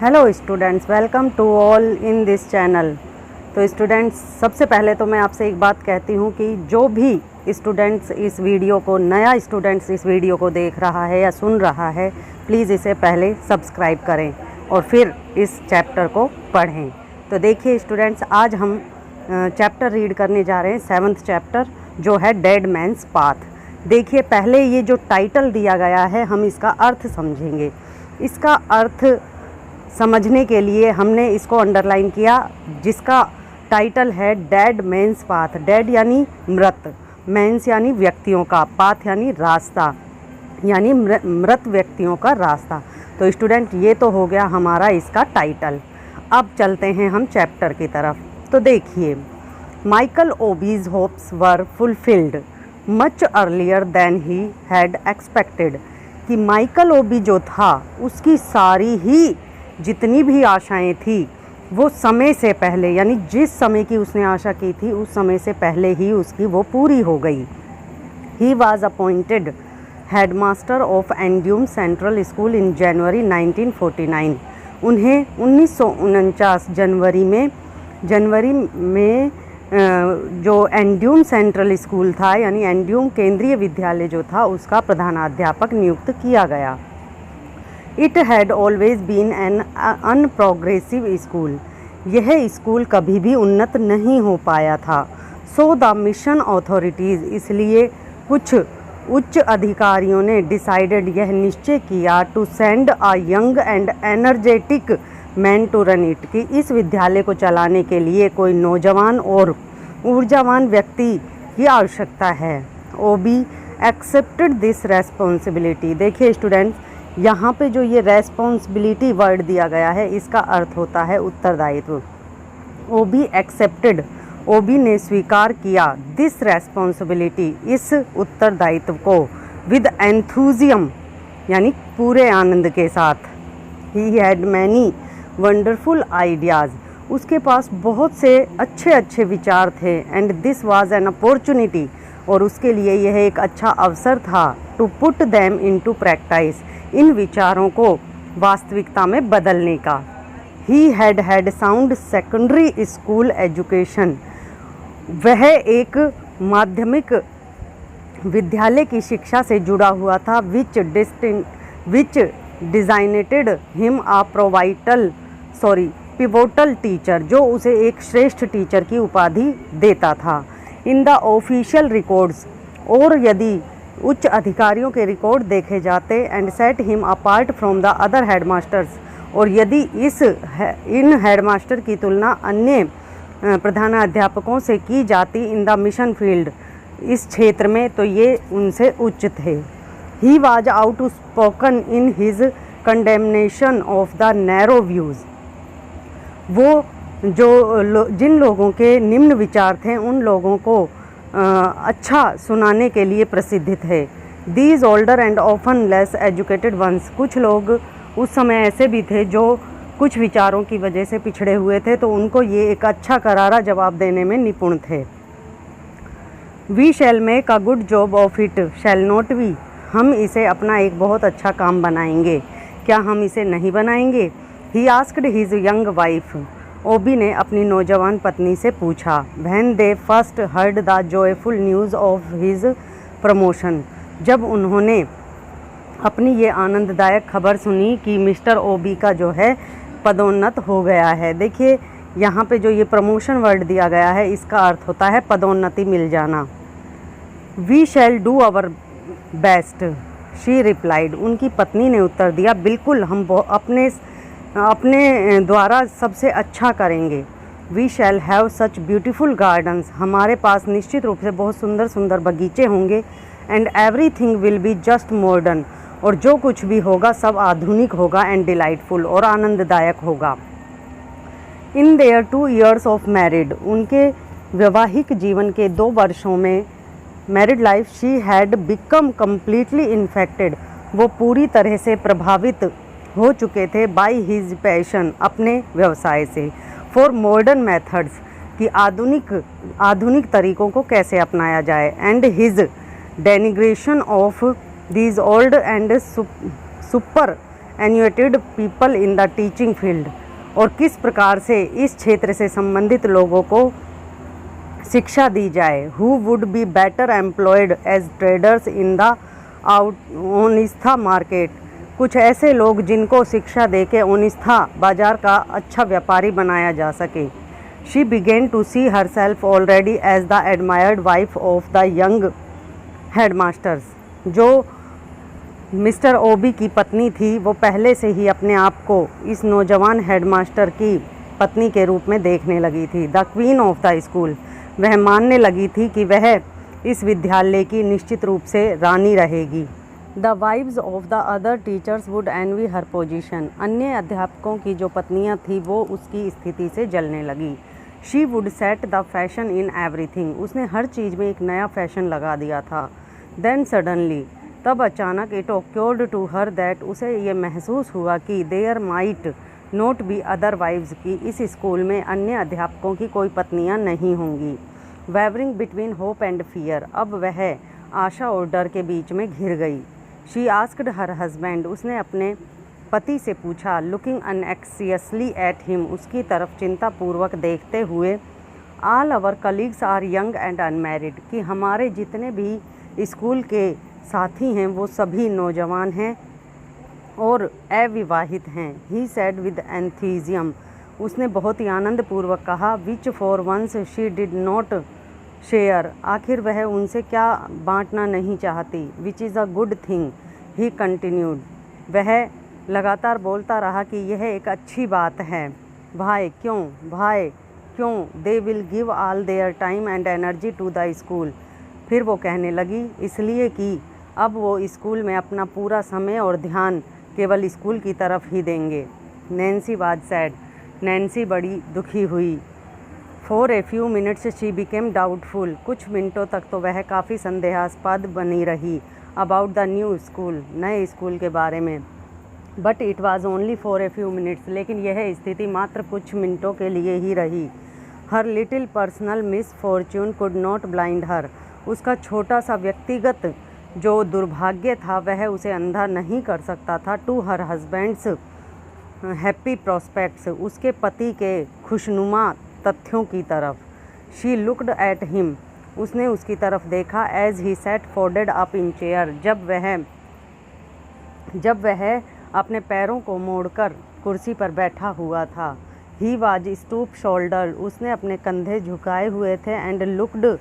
Hello students, welcome to all in this channel. तो students, सबसे पहले तो मैं आपसे एक बात कहती हूँ कि जो भी स्टूडेंट्स इस वीडियो को नया स्टूडेंट्स इस वीडियो को देख रहा है या सुन रहा है, प्लीज़ इसे पहले सब्सक्राइब करें और फिर इस चैप्टर को पढ़ें। तो देखिए स्टूडेंट्स, आज हम चैप्टर रीड करने जा रहे हैं, 7th चैप्टर जो है डेड मैन्स पाथ। देखिए, पहले ये जो टाइटल दिया गया है हम इसका अर्थ समझेंगे। इसका अर्थ समझने के लिए हमने इसको अंडरलाइन किया, जिसका टाइटल है डेड मैन्स पाथ। डेड यानी मृत, मैन्स यानी व्यक्तियों का, पाथ यानी रास्ता, यानी मृत व्यक्तियों का रास्ता। तो स्टूडेंट, ये तो हो गया हमारा इसका टाइटल। अब चलते हैं हम चैप्टर की तरफ। तो देखिए, Michael Obi's hopes were fulfilled much earlier than he had expected. कि माइकल ओबी जो था उसकी सारी ही जितनी भी आशाएं थी वो समय से पहले, यानी जिस समय की उसने आशा की थी उस समय से पहले ही उसकी वो पूरी हो गई। He was appointed headmaster of Ndume central school in January 1949। उन्हें 1949 जनवरी में जो एंड्यूम सेंट्रल स्कूल था, यानी एंड्यूम केंद्रीय विद्यालय जो था, उसका प्रधानाध्यापक नियुक्त किया गया। It had always been an unprogressive school. यह स्कूल कभी भी उन्नत नहीं हो पाया था। सो द मिशन अथॉरिटीज़, इसलिए कुछ उच्च अधिकारियों ने डिसाइडेड, यह निश्चय किया, to send a young and energetic man to run it, कि इस विद्यालय को चलाने के लिए कोई नौजवान और ऊर्जावान व्यक्ति की आवश्यकता है। ओबी एक्सेप्टेड दिस रेस्पॉन्सिबिलिटी। देखिए स्टूडेंट्स, यहाँ पे जो ये रेस्पॉन्सिबिलिटी वर्ड दिया गया है, इसका अर्थ होता है उत्तरदायित्व। ओबी एक्सेप्टेड, ओबी ने स्वीकार किया, दिस रेस्पॉन्सिबिलिटी, इस उत्तरदायित्व को, विद एंथुजियम, यानी पूरे आनंद के साथ। He had many wonderful ideas, उसके पास बहुत से अच्छे अच्छे विचार थे। And this was an opportunity, और उसके लिए यह एक अच्छा अवसर था, to put them into practice, इन विचारों को वास्तविकता में बदलने का। He had sound secondary school education, वह एक माध्यमिक विद्यालय की शिक्षा से जुड़ा हुआ था। Which designated him a pivotal teacher, जो उसे एक श्रेष्ठ टीचर की उपाधि देता था। इन द ऑफिशियल रिकॉर्ड्स, और यदि उच्च अधिकारियों के रिकॉर्ड देखे जाते, and set him apart from the other headmasters, और यदि इन हेडमास्टर की तुलना अन्य प्रधानाध्यापकों से की जाती इन द मिशन फील्ड, इस क्षेत्र में, तो ये उनसे उच्च थे। He was out spoken in his condemnation of the narrow views, वो जिन लोगों के निम्न विचार थे उन लोगों को अच्छा सुनाने के लिए प्रसिद्ध थे। These older and often less educated ones, कुछ लोग उस समय ऐसे भी थे जो कुछ विचारों की वजह से पिछड़े हुए थे, तो उनको ये एक अच्छा करारा जवाब देने में निपुण थे। We shall make a good job of it shall not we, हम इसे अपना एक बहुत अच्छा काम बनाएंगे, क्या हम इसे नहीं बनाएंगे। He asked his young wife, Obi ने अपनी नौजवान पत्नी से पूछा। When they first heard the joyful news of his promotion, जब उन्होंने अपनी ये आनंददायक खबर सुनी कि मिस्टर ओबी का जो है पदोन्नत हो गया है। देखिए, यहाँ पे जो ये प्रमोशन वर्ड दिया गया है, इसका अर्थ होता है पदोन्नति मिल जाना। We shall do our best she replied, उनकी पत्नी ने उत्तर दिया, बिल्कुल हम अपने द्वारा सबसे अच्छा करेंगे। We shall have such beautiful gardens, हमारे पास निश्चित रूप से बहुत सुंदर सुंदर बगीचे होंगे। And everything will be just modern, और जो कुछ भी होगा सब आधुनिक होगा। एंड डिलाइटफुल, और आनंददायक होगा। In their 2 years of married, उनके वैवाहिक जीवन के 2 वर्षों में, married life, she had become completely infected, वो पूरी तरह से प्रभावित हो चुके थे, बाय हिज पैशन, अपने व्यवसाय से, फॉर मॉडर्न मेथड्स, कि आधुनिक तरीकों को कैसे अपनाया जाए। And his denigration of these old and super annuated people in the teaching field, और किस प्रकार से इस क्षेत्र से संबंधित लोगों को शिक्षा दी जाए। Who would be better employed as traders in the ओनिस्था मार्केट, कुछ ऐसे लोग जिनको शिक्षा देके ओनिस्था बाजार का अच्छा व्यापारी बनाया जा सके। She began to see herself already as the admired wife of the young headmasters, जो मिस्टर ओबी की पत्नी थी वो पहले से ही अपने आप को इस नौजवान हेडमास्टर की पत्नी के रूप में देखने लगी थी। The queen of the school, वह मानने लगी थी कि वह इस विद्यालय की निश्चित रूप से रानी रहेगी। The wives of the other teachers would envy her position, अन्य अध्यापकों की जो पत्नियां थी वो उसकी स्थिति से जलने लगी। She would set the fashion in everything, उसने हर चीज़ में एक नया फैशन लगा दिया था। देन सडनली, तब अचानक it occurred to her that, उसे ये महसूस हुआ कि there might not be other wives, की इस स्कूल में अन्य अध्यापकों की कोई पत्नियां नहीं होंगी। Wavering between hope and fear, अब वह आशा और डर के बीच में घिर गई। शी आस्क्ड हर हस्बैंड, उसने अपने पति से पूछा। लुकिंग अनएक्सियसली एट हिम, उसकी तरफ चिंतापूर्वक देखते हुए। All our colleagues are young and unmarried, कि हमारे जितने भी स्कूल के साथी हैं वो सभी नौजवान हैं और अविवाहित हैं। ही सेड विद एंथुसियाज्म, उसने बहुत ही आनंदपूर्वक कहा। Which for once she did not share, आखिर वह उनसे क्या बांटना नहीं चाहती। Which is a good thing, he continued, वह लगातार बोलता रहा कि यह एक अच्छी बात है। भाई क्यों, they will give all their time and energy to the school, फिर वो कहने लगी इसलिए कि अब वो स्कूल में अपना पूरा समय और ध्यान केवल स्कूल की तरफ ही देंगे। नैन्सी वाज सैड, नैन्सी बड़ी दुखी हुई। For a few minutes she became doubtful, कुछ मिनटों तक तो वह काफ़ी संदेहास्पद बनी रही अबाउट द न्यू स्कूल, नए स्कूल के बारे में। But it was only for a few minutes, लेकिन यह स्थिति मात्र कुछ मिनटों के लिए ही रही। Her little personal misfortune could not blind her, उसका छोटा सा व्यक्तिगत जो दुर्भाग्य था वह उसे अंधा नहीं कर सकता था। To her husband's happy prospects, उसके पति के खुशनुमा तथ्यों की तरफ। शी लुक्ड एट हिम, उसने उसकी तरफ देखा। As he sat folded up in chair, जब वह अपने पैरों को मोड़कर कुर्सी पर बैठा हुआ था। ही वाज स्टूप शोल्डर, उसने अपने कंधे झुकाए हुए थे। एंड लुक्ड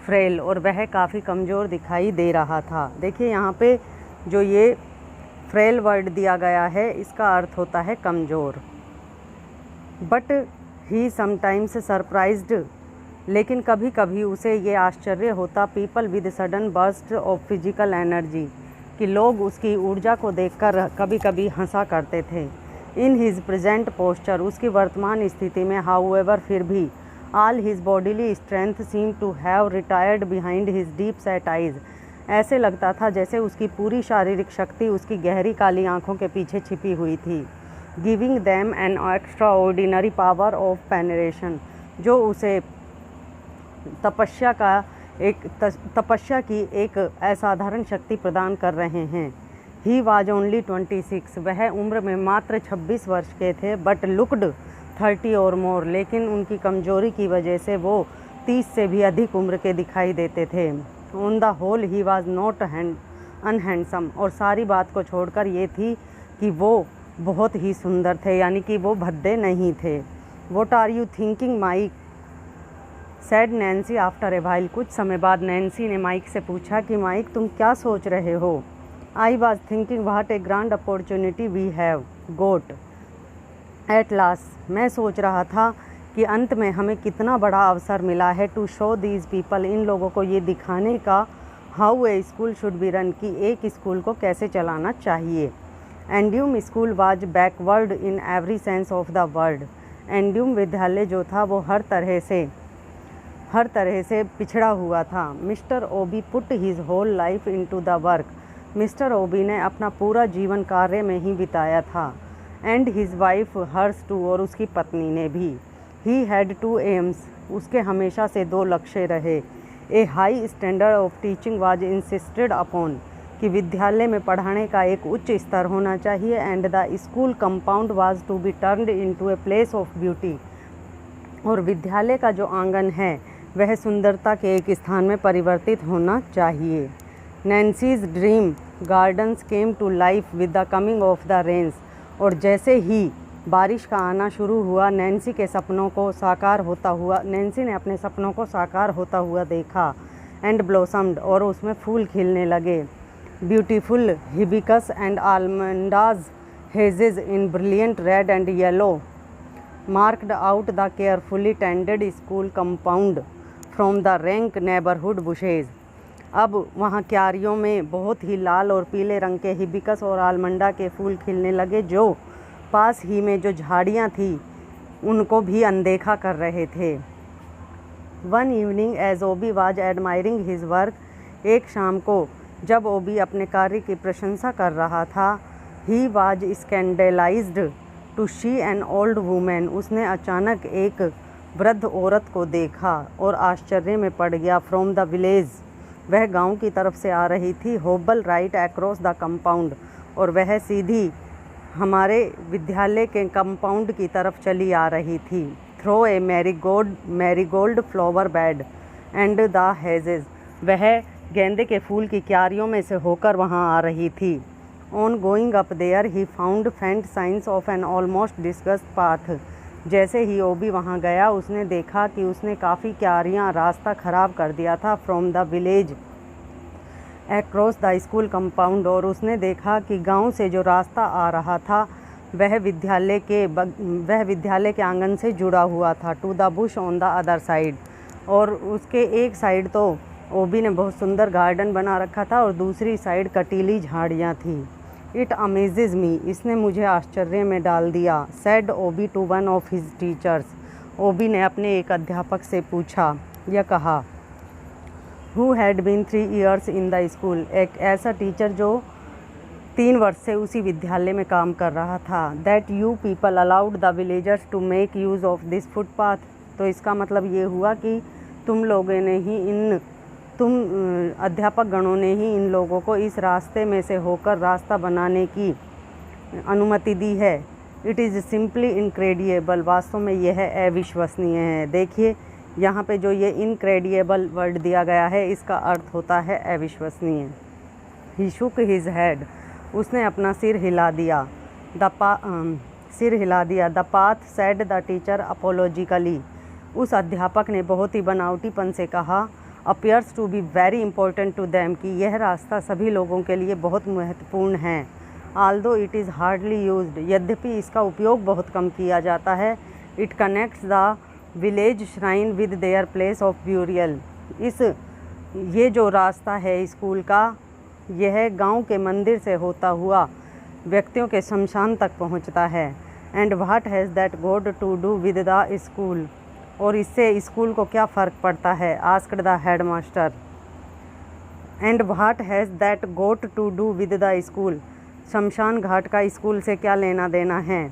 फ्रेल, और वह काफ़ी कमज़ोर दिखाई दे रहा था। देखिए यहाँ पे जो ये फ्रेल वर्ड दिया गया है इसका अर्थ होता है कमज़ोर। बट ही समटाइम्स सरप्राइज्ड, लेकिन कभी कभी उसे ये आश्चर्य होता। People with sudden burst of physical energy, कि लोग उसकी ऊर्जा को देखकर कभी कभी हंसा करते थे। इन हिज प्रेजेंट पोस्चर, उसकी वर्तमान स्थिति में, हाउएवर फिर भी, all his bodily strength seem to have retired behind his deep set eyes, ऐसे लगता था जैसे उसकी पूरी शारीरिक शक्ति उसकी गहरी काली आंखों के पीछे छिपी हुई थी। Giving them an extraordinary power of penetration, जो उसे तपस्या की एक असाधारण शक्ति प्रदान कर रहे हैं। ही वाज ओनली 26, वह उम्र में मात्र 26 वर्ष के थे। बट लुक्ड 30 और मोर, लेकिन उनकी कमजोरी की वजह से वो 30 से भी अधिक उम्र के दिखाई देते थे। On the whole he was not unhandsome, और सारी बात को छोड़कर ये थी कि वो बहुत ही सुंदर थे, यानी कि वो भद्दे नहीं थे। What are you thinking Mike, said Nancy after a while, कुछ समय बाद नैन्सी ने माइक से पूछा कि माइक तुम क्या सोच रहे हो। I was thinking what a grand opportunity we have got at last, मैं सोच रहा था कि अंत में हमें कितना बड़ा अवसर मिला है। टू शो दीज पीपल, इन लोगों को ये दिखाने का, how a school should be run, कि एक स्कूल को कैसे चलाना चाहिए। Ndume school was backward in every sense of the word, Ndume विद्यालय जो था वो हर तरह से पिछड़ा हुआ था। Mister Obi put his whole life into the work, mister Obi ने अपना पूरा जीवन कार्य में ही बिताया था। And his wife hers too, और उसकी पत्नी ने भी। ही हैड 2 एम्स, उसके हमेशा से 2 लक्ष्य रहे। A high standard of teaching was insisted upon, कि विद्यालय में पढ़ाने का एक उच्च स्तर होना चाहिए। And the school compound was to be turned into a place of beauty, और विद्यालय का जो आंगन है वह सुंदरता के एक स्थान में परिवर्तित होना चाहिए। Nancy's dream gardens came to life with the coming of the rains, और जैसे ही बारिश का आना शुरू हुआ, नैन्सी ने अपने सपनों को साकार होता हुआ देखा। एंड ब्लॉसम्ड, और उसमें फूल खिलने लगे। Beautiful hibiscus and allamanda hedges in brilliant red and yellow marked out the carefully tended school compound from the rank neighbourhood bushes. अब वहाँ क्यारियों में बहुत ही लाल और पीले रंग के हिबिकस और आलमंडा के फूल खिलने लगे, जो पास ही में जो झाड़ियाँ थी उनको भी अनदेखा कर रहे थे। One evening as Obi was admiring his work, एक शाम को जब ओबी अपने कार्य की प्रशंसा कर रहा था, he was scandalised to see an old woman, उसने अचानक एक वृद्ध औरत को देखा और आश्चर्य में पड़ गया। फ्रॉम द विलेज, वह गांव की तरफ से आ रही थी। होबल राइट अक्रॉस द कंपाउंड, और वह सीधी हमारे विद्यालय के कंपाउंड की तरफ चली आ रही थी। Through a marigold flower bed and the hedges, वह गेंदे के फूल की क्यारियों में से होकर वहां आ रही थी। On going up there he found faint signs of an almost disused path, जैसे ही ओबी वहां गया उसने देखा कि उसने काफ़ी क्यारियां रास्ता खराब कर दिया था। From the village across the school compound, और उसने देखा कि गांव से जो रास्ता आ रहा था वह विद्यालय के आंगन से जुड़ा हुआ था। To the bush on the other side, और उसके एक साइड तो ओबी ने बहुत सुंदर गार्डन बना रखा था और दूसरी साइड कटीली झाड़ियाँ थी। इट अमेजेज मी, इसने मुझे आश्चर्य में डाल दिया। Said Obi to one of his teachers, Obi ने अपने एक अध्यापक से पूछा या कहा। Who had been 3 years in the school, एक ऐसा टीचर जो 3 वर्ष से उसी विद्यालय में काम कर रहा था। That you people allowed the villagers to make use of this footpath, तो इसका मतलब ये हुआ कि तुम अध्यापक गणों ने ही इन लोगों को इस रास्ते में से होकर रास्ता बनाने की अनुमति दी है। इट इज़ सिंपली इनक्रेडिएबल, वास्तव में यह अविश्वसनीय है। देखिए यहाँ पे जो ये इनक्रेडिएबल वर्ड दिया गया है इसका अर्थ होता है अविश्वसनीय। ही शुक हिज हेड, उसने अपना सिर हिला दिया। The path said the teacher apologetically, उस अध्यापक ने बहुत ही बनावटीपन से कहा। Appears to be very important to them, कि यह रास्ता सभी लोगों के लिए बहुत महत्वपूर्ण है। Aldous it is hardly used, यद्यपि इसका उपयोग बहुत कम किया जाता है। It connects the village shrine with their place of burial, ये जो रास्ता है स्कूल का, यह गांव के मंदिर से होता हुआ व्यक्तियों के शमशान तक पहुंचता है। And what has that got to do with the school, और इससे स्कूल को क्या फ़र्क पड़ता है। Asked the headmaster. And what has that got to do with the school, शमशान घाट का स्कूल से क्या लेना देना है।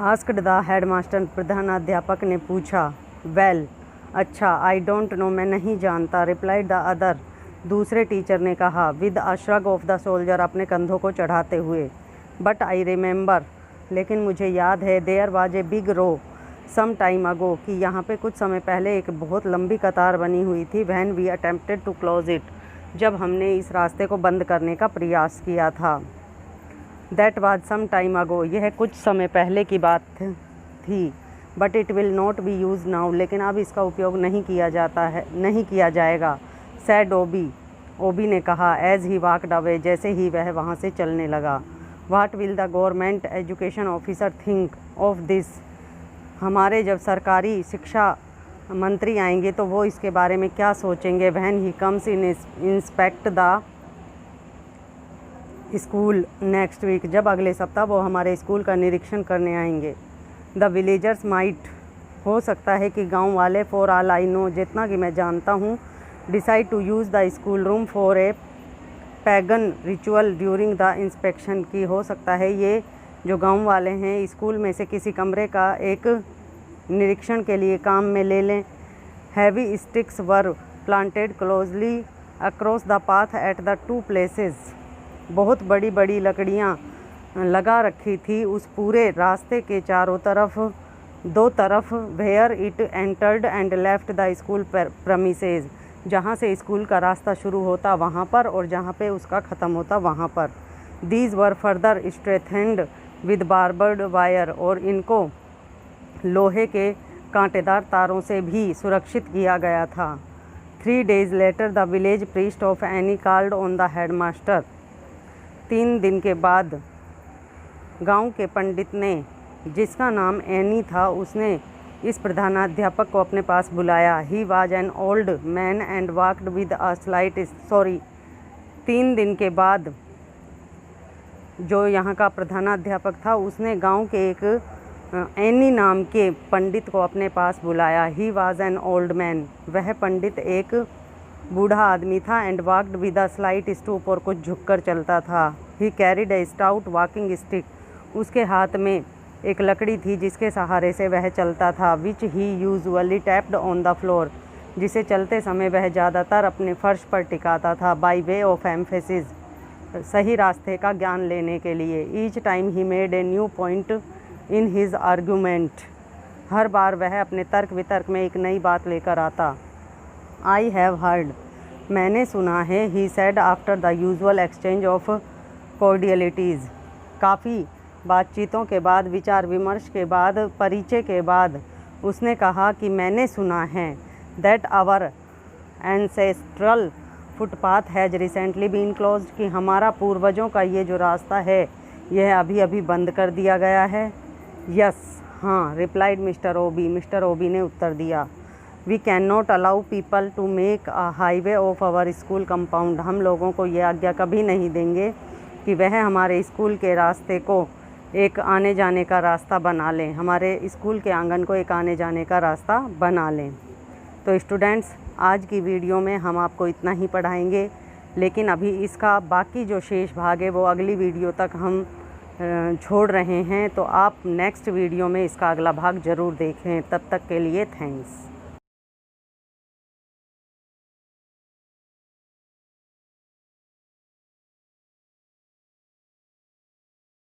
आस्क्ड द हेडमास्टर, प्रधानाध्यापक ने पूछा। वेल, अच्छा, आई डोंट नो, मैं नहीं जानता। रिप्लाइड द अदर, दूसरे टीचर ने कहा। With a shrug of the soldier, अपने कंधों को चढ़ाते हुए। बट आई रिमेंबर, लेकिन मुझे याद है। There was a big row some time ago, कि यहाँ पे कुछ समय पहले एक बहुत लंबी कतार बनी हुई थी। When we attempted to close it, जब हमने इस रास्ते को बंद करने का प्रयास किया था। That was some time ago, यह कुछ समय पहले की बात थी। But it will not be used now, लेकिन अब इसका उपयोग नहीं किया जाएगा। सैड ओबी ने कहा। एज ही वॉकड अवे, जैसे ही वह वहाँ से चलने लगा। What will the government education officer think of this, हमारे जब सरकारी शिक्षा मंत्री आएंगे तो वो इसके बारे में क्या सोचेंगे। When he comes in inspect the school next week, जब अगले सप्ताह वो हमारे स्कूल का निरीक्षण करने आएंगे। द विलेजर्स माइट, हो सकता है कि गांव वाले, फॉर ऑल आई नो, जितना कि मैं जानता हूँ, decide to use the school room for a pagan ritual during the inspection, की हो सकता है ये जो गांव वाले हैं स्कूल में से किसी कमरे का एक निरीक्षण के लिए काम में ले लें। Heavy sticks were planted closely across the path at the two places. बहुत बड़ी बड़ी लकड़ियाँ लगा रखी थी उस पूरे रास्ते के चारों तरफ, दो तरफ। Where it entered and left the school premises, जहाँ से स्कूल का रास्ता शुरू होता वहाँ पर और जहाँ पे उसका ख़त्म होता वहाँ पर। These were further strengthened with barbed wire, और इनको लोहे के कांटेदार तारों से भी सुरक्षित किया गया था। 3 days later the village priest of Ani called on the headmaster. 3 दिन के बाद गांव के पंडित ने, जिसका नाम एनी था, उसने इस प्रधानाध्यापक को अपने पास बुलाया। He was an old man and walked with a slight 3 दिन के बाद जो यहाँ का प्रधानाध्यापक था उसने गांव के एक एनी नाम के पंडित को अपने पास बुलाया। He was an old man, वह पंडित एक बूढ़ा आदमी था। And walked with a slight stoop, और कुछ झुककर चलता था। ही कैरिड ए स्टाउट वॉकिंग स्टिक, उसके हाथ में एक लकड़ी थी जिसके सहारे से वह चलता था। Which he usually tapped on the floor, जिसे चलते समय वह ज़्यादातर अपने फर्श पर टिकाता था। बाय वे ऑफ एम्फेसिस, सही रास्ते का ज्ञान लेने के लिए। Each time he made a new point in his argument, हर बार वह अपने तर्क वितर्क में एक नई बात लेकर आता। आई हैव हर्ड, मैंने सुना है। He said after the usual exchange of cordialities, काफ़ी बातचीतों के बाद, विचार विमर्श के बाद, परिचय के बाद उसने कहा कि मैंने सुना है that our ancestral footpath has recently been closed, कि हमारा पूर्वजों का ये जो रास्ता है यह अभी अभी बंद कर दिया गया है। यस, हाँ, replied Mr Obi, Mr Obi ने उत्तर दिया। We can not allow people to make a highway of our school compound, हम लोगों को ये आज्ञा कभी नहीं देंगे कि वह हमारे स्कूल के रास्ते को एक आने जाने का रास्ता बना लें, हमारे स्कूल के आंगन को एक आने जाने का रास्ता बना लें। तो स्टूडेंट्स, आज की वीडियो में हम आपको इतना ही पढ़ाएंगे, लेकिन अभी इसका बाकी जो शेष भाग है वो अगली वीडियो तक हम छोड़ रहे हैं। तो आप नेक्स्ट वीडियो में इसका अगला भाग ज़रूर देखें। तब तक के लिए थैंक्स।